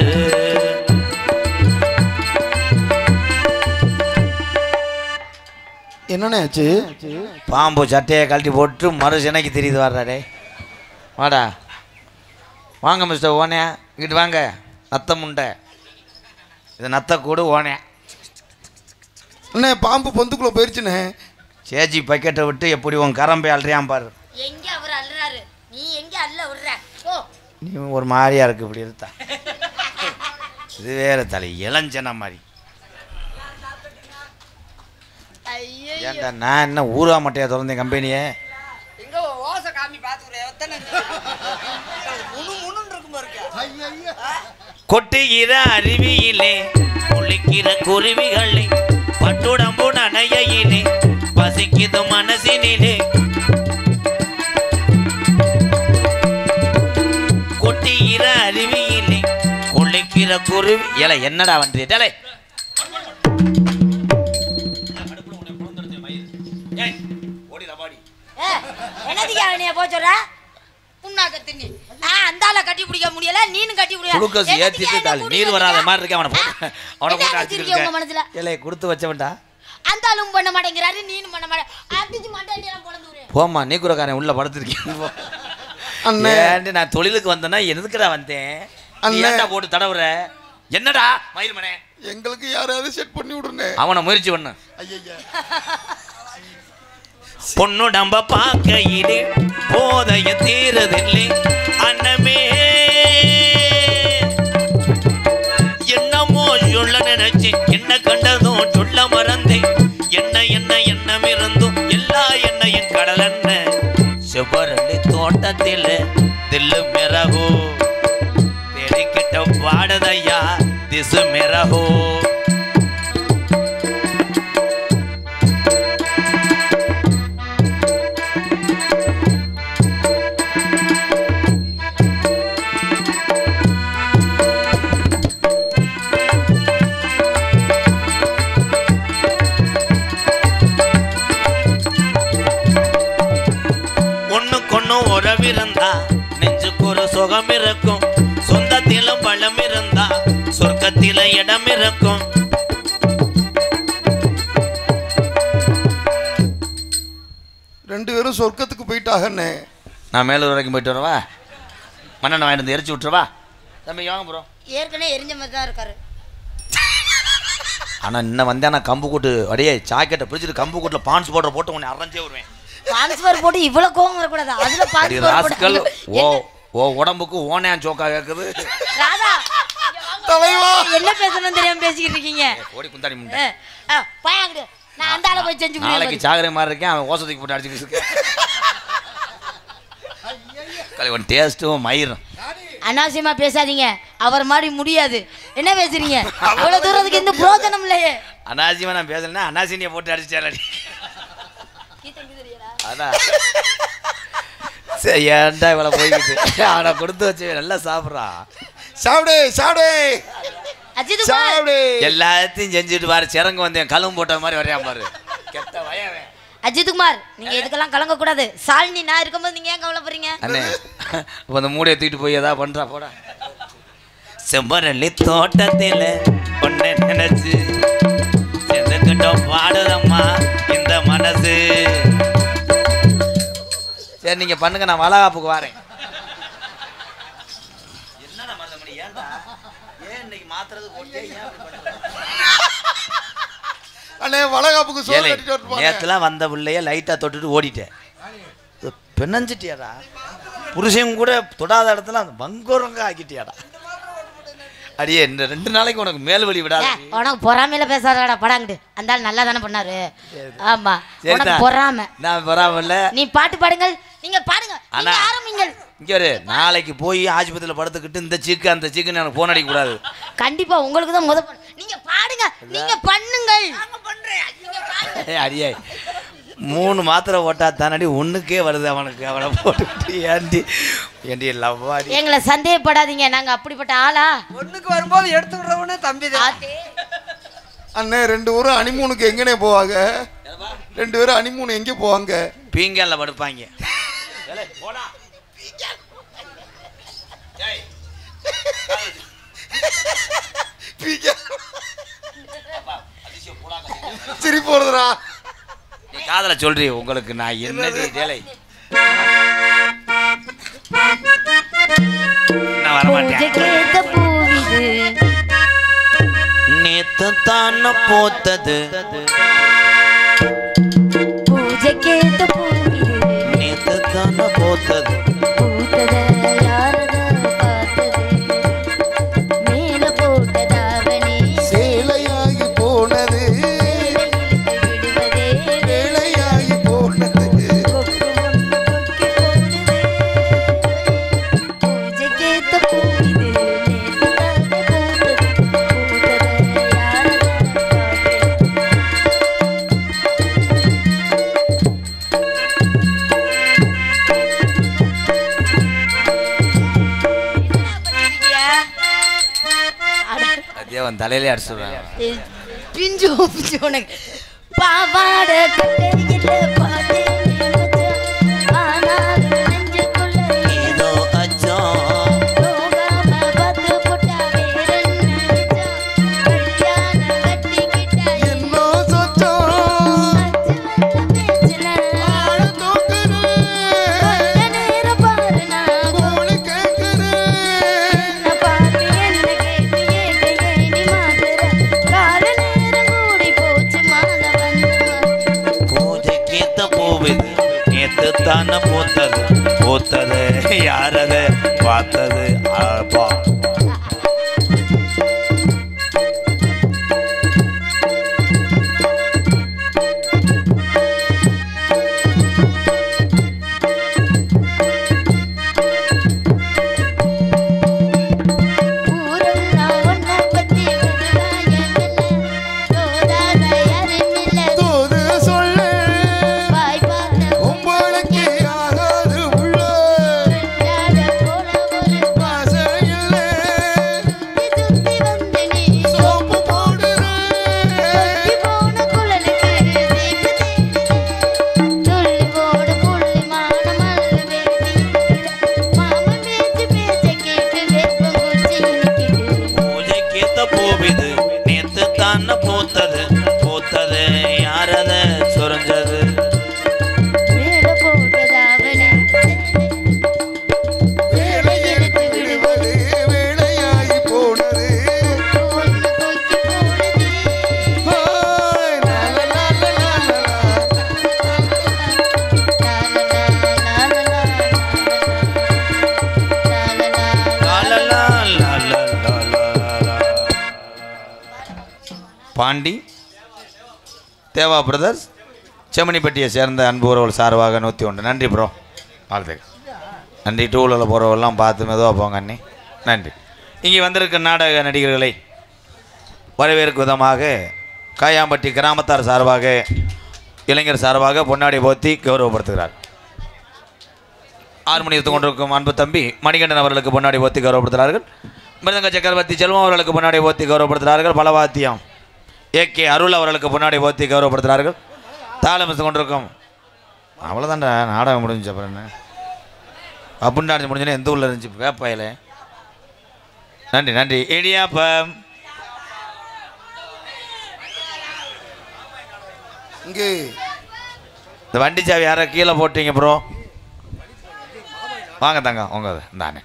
என்னண்ணே ஆச்சு? பாம்பு சட்டையை கழட்டி போட்டு மறு சென்னைக்கு தெரியுது வர்றாடே. வாடா வாங்க மிஸ்டர் ஓனே, இங்கிட்டு வாங்க. நத்த முண்டை இது நத்த கூடு ஓனே. அண்ணே பாம்பு பொந்துக்குள்ள போயிருச்சுண்ணே. சேச்சி பக்கெட்டை விட்டு எப்படி உன் கரம்பை அல்றியான் பாரு. எங்க அவர் அல்றாரு, நீ எங்க அல்ல விடுற? ஓ நீ ஒரு மாதிரியா இருக்கு இப்படி இருந்தா. இது வேற தலை இளஞ்சன மாதிரி. ஏன்டா நான் என்ன ஊரா மட்டையா திறந்தேன் கம்பெனியே? எங்க ஓசை காமி பாத்துக்கிறேன். எத்தனை முணு முணுன்னு இருக்கும் பாருங்க. கொட்டுகிற அருவியிலே குளிக்கிற குருவிகளே பட்டுடம்பு நனையிலே பசிக்குது மனசினிலே. கொட்டுகிற அருவியிலே குளிக்கிற குருவி. ஏல என்னடா வந்துட்டே என்னதுக்கு அவனைய போ சொல்ற? புண்ணாக்க தின்னி அந்தால கட்டி பிடிக்க முடியல, நீனும் கட்டி குளுக்கோஸ் ஏத்திட்டு தாள் நீர் வராத மாதிரி இருக்கு. அவனை போட்டு உங்க மனசுல ஏலே கொடுத்து வச்சவன்டா. அந்தாலும் பண்ண மாட்டேங்கிறாரு, நீனும் பண்ண மாட்டேன். அடிச்சு மாட்டேன் பொழந்து. போமா நீக்குறக்காரன் உள்ள படுத்திருக்கேன். ஏன்டி நான் தொழிலுக்கு வந்தேன்னா எதுக்குடா வந்தேன்? ஏன்டா போட்டு தடவுற? என்னடா மயில்மனே எங்களுக்கு யாராவது செட் பண்ணி விடுறேன். அவனை முயற்சி பண்ணு. ஐயா பொண்ணு நம்ம பார்க்கையிலே போதைய தீரதில்லை அன்னமே என்னமோ சொல்ல நினைச்சேன் என்ன கண்டதும் சொல்ல மறந்தேன் என்ன என்ன எண்ணம் இருந்தும் எல்லா எண்ணெயும் கடல் என்ன செவ்வரளி தோட்டத்தில் தில்லு மிரகோ தேடிக்கிட்ட பாடுதையா திசு மிரகோ இருந்தா நெஞ்சுக்கு ஒரு சுகம் இருக்கும் சொந்தத்திலும் பலம் இருந்தா சொர்க்கத்தில இடம் இருக்கும் ரெண்டு பேரும் சொர்க்கத்துக்கு போயிட்டாங்கண்ணே நான் மேலூர் வரைக்கும் போயிட்டு வரவா மண்ணெண்ணை வாங்கிட்டு வந்து எரிச்சு விட்டுருவா தம்பி வாங்க ப்ரோ ஏற்கனவே எரிஞ்ச மாதிரி தான் இருக்காரு ஆனா இன்னும் வந்தா நான் கம்பு கூட்டு அடையே ஜாக்கெட்டை பிடிச்சிட்டு கம்பு கூட்டுல பான்ஸ் பவுடர் போட்டு உன்னை அரைஞ்சே வருவேன் பான்ஸ்பர் போட்டு இவ்வளவு கோவம் வரக்கூடாது அதுல ராஸ்கல் ஓ உடம்புக்கு ஓனையான் சோக்கா கேக்குது ராதா தலைவா என்ன பேசணும் தெரியாம பேசிக்கிட்டு இருக்கீங்க ஓடி குந்தாடி முண்டை பாயாங்கடு நான் அந்த ஆளை போய் செஞ்சு நாளைக்கு சாகரே மாதிரி இருக்கேன் அவன் ஓசத்துக்கு போட்டு அடிச்சுட்டு இருக்கேன் கலைவன் டேஸ்ட்டும் மயிரும் அனாவசியமா பேசாதீங்க அவர் மாதிரி முடியாது என்ன பேசுறீங்க அவ்வளவு தூரத்துக்கு எந்த பிரோஜனம் இல்லையே அனாவசியமா நான் பேசலன்னா அனாசினியை போட்டு அடிச்சாடி அதான் சரி ஏன்டா இவளை போய்கிட்டு அவனை கொடுத்து வச்சு நல்லா சாப்பிட்றான் சாப்பிடு சாப்பிடு அஜித் சாப்பிடு எல்லாத்தையும் செஞ்சுட்டு பாரு சிறங்கு வந்தேன் கலும் போட்ட மாதிரி வரையா பாரு கெட்ட வயவன் அஜித்குமார் நீங்க இதுக்கெல்லாம் கலங்க கூடாது சாலினி நான் இருக்கும்போது நீங்க ஏன் கவலைப்படுறீங்க அண்ணே இப்போ அந்த மூடையை தூக்கிட்டு போய் ஏதாவது பண்றா போடா செம்பரளி தோட்டத்தில் ஒன்ன நினைச்சு செதுக்கிட்டோம் பாடுதம்மா இந்த மனசு சரி நீங்க பண்ணுங்க நான் வளகாப்புக்கு வரேன் என்னடா மருதமணி ஏன்டா ஏன் இன்னைக்கு மாத்துறது போட்டே ஏன் அண்ணே வளகாப்புக்கு சோறு கட்டிட்டு வரணும் நேத்துலாம் வந்த பிள்ளைய லைட்டா தொட்டுட்டு ஓடிட்டேன் பெண்ணஞ்சிட்டியாடா புருஷன் கூட தொடாத இடத்துல அந்த வங்குரங்க ஆக்கிட்டியாடா அடியே இந்த 2 நாளைக்கு உனக்கு மேல் வழி விடாது உனக்கு பொறாமையில பேசாதடா படாங்கிட்டு அந்த ஆள் நல்லா தானே பண்ணாரு ஆமா உனக்கு பொறாம நான் பொறாம இல்ல நீ பாட்டு பாடுங்கள் நீங்க பாடுங்க நீங்க ஆரம்பிங்கள் இங்க ஒரு நாளைக்கு போய் ஆஸ்பத்திரியில படுத்துக்கிட்டு இந்த சீக்கு அந்த சீக்குன்னு எனக்கு போன் அடிக்க கூடாது கண்டிப்பா உங்களுக்கு தான் நீங்க பாடுங்க நீங்க பண்ணுங்கள் நாங்க பண்றேன் நீங்க பாடுங்க அடியே 3 மாத்திரை ஓட்டா தானடி ஒண்ணுக்கே வருது அவனுக்கு அவனை போட்டுக்கிட்டு ஏண்டி லவ்வாடி எங்களை சந்தேகப்படாதீங்க நாங்க அப்படிப்பட்ட ஆளா ஒண்ணுக்கு வரும்போது எடுத்து விடுறவனே தம்பி தான் அண்ணே 2 பேரும் ஹனிமூனுக்கு எங்கனே போவாங்க 2 பேரும் ஹனிமூன் எங்க போவாங்க பீங்கான்ல படுப்பாங்க போடா சரி போடுறா நீ காதல சொல்றீ உங்களுக்கு நான் என்னடி வேலை நான் வரமாட்டேன் நேத்து தான போத்தது பூஜைக்கேத்த பூவிது நேத்து தான போத்தது சேலையாகி போனது வேலையாகி போனது அவன் தலையிலே அடிச்சுடுறான் பிஞ்சு பிஞ்சு உனக்கு பாவாட கட்டையில பாதே ஏதோ அச்சம் என்னோ சொச்சம் கோழி கேட்குறேன் பூஜைக்கேத்த பூவிது யாரத பார்த்தது ஆப்பா பாண்டி தேவா பிரதர்ஸ் செம்மணிப்பட்டியை சேர்ந்த அன்பு உறவுகள் சார்பாக 101. நன்றி ப்ரோ. வாழ்த்துக்கள். நன்றி. டூவில் போகிறவெல்லாம் பார்த்து மெதுவாக போங்க அண்ணி. நன்றி. இங்கே வந்திருக்க நாடக நடிகர்களை வரவேற்கும் விதமாக காயாம்பட்டி கிராமத்தார் சார்பாக இளைஞர் சார்பாக பொன்னாடி போத்தி கௌரவப்படுத்துகிறார். ஹார்மோனியத்தை கொண்டிருக்கும் அன்பு தம்பி மணிகண்டன் அவர்களுக்கு பொன்னாடி போத்தி கௌரவப்படுத்துகிறார்கள். மிருதங்க சக்கரவர்த்தி செல்வம் அவர்களுக்கு பொன்னாடி போத்தி கௌரவப்படுத்துகிறார்கள். பலவாத்தியம் ஏகே அருள் அவர்களுக்கு பொன்னாடி போத்தி கௌரவப்படுத்துகிறார்கள். தாளம் கொண்டிருக்கும் அவ்வளோதான்டா நாடகம் முடிஞ்சு. அப்புறம் என்ன அப்படின்னு டான்ஸ் முடிஞ்சோன்னா எந்த ஊரில் இருந்துச்சு வேப்பாயில. நன்றி நன்றி. இடியாப்பம் இங்கே இந்த வண்டி சாவி யாரை கீழே போட்டீங்க ப்ரோ? வாங்க தாங்க உங்க தானே.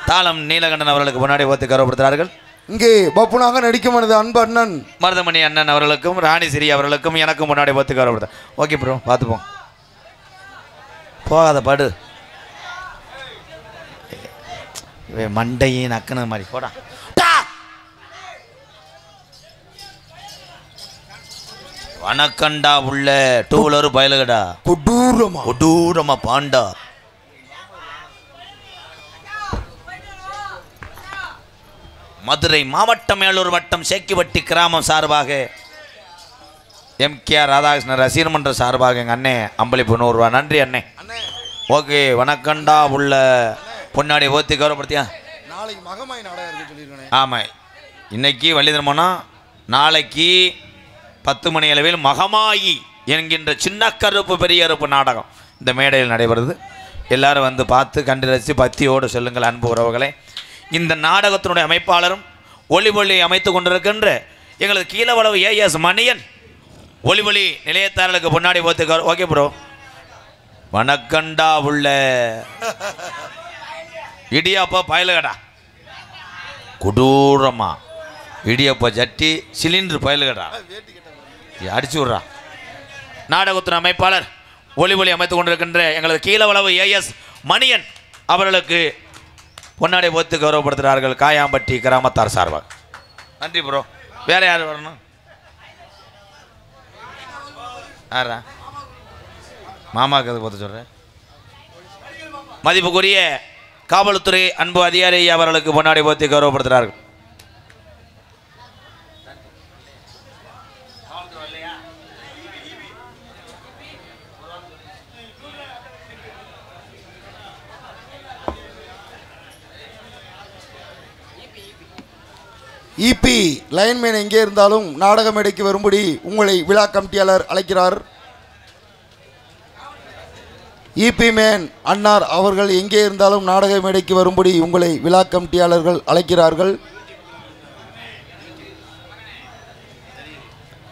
தாளம் நீலகண்டன் அவர்களுக்கு முன்னாடி ஓத்தி கௌரவப்படுத்துகிறார்கள். இங்கே பப்புனாக நடிக்கும் எனது அன்பு அண்ணன் மருதமணி அண்ணன் அவர்களுக்கும் ராணி சிறி அவர்களுக்கும் எனக்கும் முன்னாடி ஓத்தி கௌரவப்படுத்த. ஓகே ப்ரோ, பார்த்துப்போம். போகாத படு மண்டையும் நக்குன மாதிரி போடா. வணக்கண்டா உள்ள டூலரு பயலுகடா கொடூரமா கொடூரமா பாண்டா. மதுரை மாவட்டம் மேலூர் வட்டம் சேக்கிவட்டி கிராமம் சார்பாக MKR ராதாகிருஷ்ணன் ரசிகர் மன்ற சார்பாக எங்கள் அண்ணே அம்பளிப்பு 100 ரூபா. நன்றி அண்ணே. ஓகே வணக்கண்டா உள்ள பொன்னாடி ஓத்தி கௌரவப்படுத்தியா. நாளைக்கு மகமாய் நாடகம் சொல்லியிருக்கேன். ஆமாம், இன்னைக்கு வள்ளிதர்மனா, நாளைக்கு 10 மணி அளவில் மகமாயி என்கின்ற சின்ன கருப்பு பெரிய கருப்பு நாடகம் இந்த மேடையில் நடைபெறுது. எல்லாரும் வந்து பார்த்து கண்டு ரசித்து பக்தியோடு செல்லுங்கள் அன்பு உறவுகளை. இந்த நாடகத்தினுடைய அமைப்பாளரும் ஒளிவொலி அமைத்து கொண்டிருக்கின்ற எங்களது கீழவளவு AS மணியன் ஒளிவொலி நிலையத்தாரர்களுக்கு முன்னாடி போத்து. Okay bro. வணக்கண்டா உள்ள இடியாப்பா பயலுகடா கொடூரமா இடியப்பா சட்டி சிலிண்டர் பயலுகடா அடிச்சு விட்றா. நாடகத்தின் அமைப்பாளர் ஒளிவொலி அமைத்து கொண்டிருக்கின்ற எங்களது கீழவளவு AS மணியன் அவர்களுக்கு பொன்னாடை போத்து கௌரவப்படுத்துகிறார்கள் காயாம்பட்டி கிராமத்தார் சார்பாக. நன்றி ப்ரோ. வேற யார் வரணும்? யாரா மாமாவுக்கு அது போத்து சொல்கிறேன். மதிப்புக்குரிய காவல்துறை அன்பு அதிகாரி அவர்களுக்கு பொன்னாடை போத்தி கௌரவப்படுத்துகிறார்கள். இபி லைன்மேன் எங்கே இருந்தாலும் நாடக மேடைக்கு வரும்படி உங்களை விழா கமிட்டியாளர் அழைக்கிறார். இபி மேன் அன்னார் அவர்கள் எங்கே இருந்தாலும் நாடக மேடைக்கு வரும்படி உங்களை விழா கமிட்டியாளர்கள் அழைக்கிறார்கள்.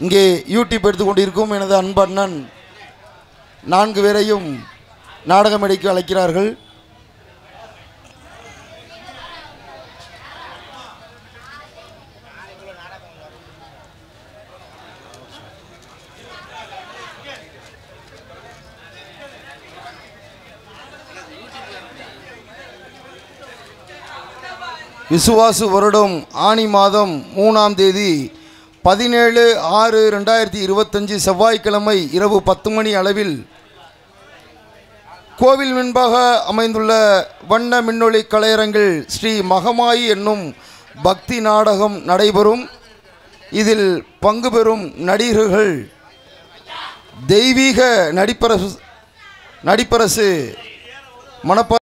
இங்கே யூடியூப் எடுத்துக்கொண்டிருக்கும் எனது அன்பு அண்ணன் 4 பேரையும் நாடக மேடைக்கு அழைக்கிறார்கள். விசுவாசு வருடம் ஆனி மாதம் 3ஆம் தேதி 17/6/2025 செவ்வாய்க்கிழமை இரவு 10 மணி அளவில் கோவில் முன்பாக அமைந்துள்ள வண்ண மின்னொளி கலையரங்கில் ஸ்ரீ மகமாயி என்னும் பக்தி நாடகம் நடைபெறும். இதில் பங்கு பெறும் நடிகர்கள் தெய்வீக நடிப்பரசு மணப்பாறை